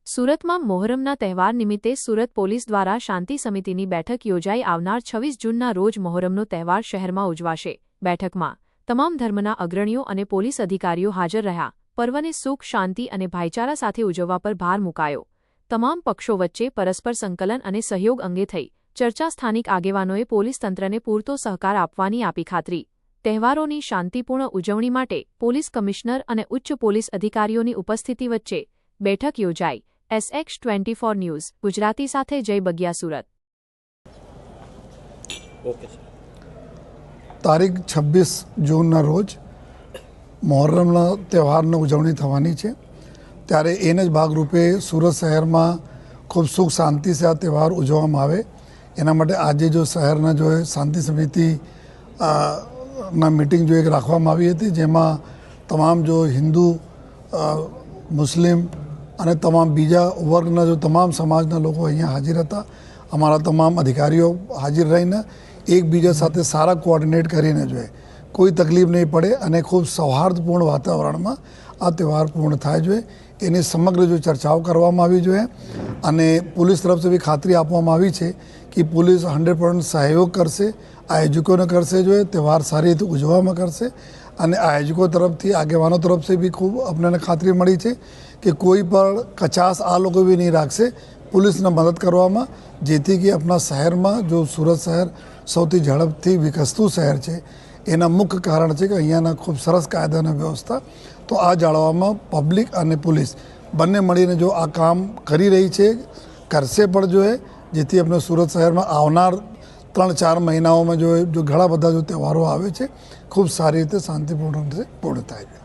સુરતમાં મોહરમના તહેવાર નિમિત્તે સુરત પોલીસ દ્વારા શાંતિ સમિતિની બેઠક યોજાઈ આવનાર 26 જૂનના રોજ મોહરમનો તહેવાર શહેરમાં ઉજવાશે। બેઠકમાં તમામ ધર્મના અગ્રણીઓ અને પોલીસ અધિકારીઓ હાજર રહ્યા। પર્વને સુખ, શાંતિ અને ભાઈચારા સાથે ઉજવવા પર ભાર મુકાયો। તમામ પક્ષો વચ્ચે પરસ્પર સંકલન અને સહયોગ અંગે થઈ ચર્ચા। સ્થાનિક આગેવાનોએ પોલીસ તંત્રને પૂરતો સહકાર આપવાની આપી ખાતરી। તહેવારોની શાંતિપૂર્ણ ઉજવણી માટે પોલીસ કમિશનર અને ઉચ્ચ પોલીસ અધિકારીઓની ઉપસ્થિતિ વચ્ચે બેઠક યોજાઈ। SX24 ન્યૂઝ ગુજરાતી સાથે જય બગિયા, સુરત। તારીખ 26 જૂનના રોજ મોહરમના તહેવારની ઉજવણી થવાની છે, ત્યારે એને જ ભાગરૂપે સુરત શહેરમાં ખૂબ સુખ શાંતિ સે આ તહેવાર ઉજવવામાં આવે એના માટે આજે જો શહેરના જો શાંતિ સમિતિ ના મીટિંગ જો એક રાખવામાં આવી હતી, જેમાં તમામ જો હિન્દુ, મુસ્લિમ અને તમામ બીજા વર્ગના જો તમામ સમાજના લોકો અહીંયા હાજર હતા। અમારા તમામ અધિકારીઓ હાજર રહીને એકબીજા સાથે સારા કોઓર્ડિનેટ કરીને જોઈએ કોઈ તકલીફ નહીં પડે અને ખૂબ સૌહાર્દપૂર્ણ વાતાવરણમાં આ તહેવાર પૂર્ણ થાય જોઈએ એની સમગ્ર જો ચર્ચાઓ કરવામાં આવી જોઈએ। અને પોલીસ તરફથી બી ખાતરી આપવામાં આવી છે કે પોલીસ 100% સહયોગ કરશે, આયોજકોને કરશે જોઈએ, તહેવાર સારી રીતે ઉજવવામાં કરશે। અને આયોજકો તરફથી, આગેવાનો તરફથી બી ખૂબ આપણને ખાતરી મળી છે કે કોઈ પણ કચાશ આ લોકો બી નહીં રાખશે પોલીસને મદદ કરવામાં, જેથી કે આપણા શહેરમાં જો સુરત શહેર સૌથી ઝડપથી વિકસતું શહેર છે એના મુખ્ય કારણ છે કે અહીંયાના ખૂબ સરસ કાયદાની વ્યવસ્થા તો આ જાળવવામાં પબ્લિક અને પોલીસ બંને મળીને જો આ કામ કરી રહી છે, કરશે પણ જોઈએ, જેથી આપણે સુરત શહેરમાં આવનાર 3-4 મહિનાઓમાં જો ઘણા બધા જો તહેવારો આવે છે ખૂબ સારી રીતે શાંતિપૂર્ણ રીતે પૂર્ણ થાય છે।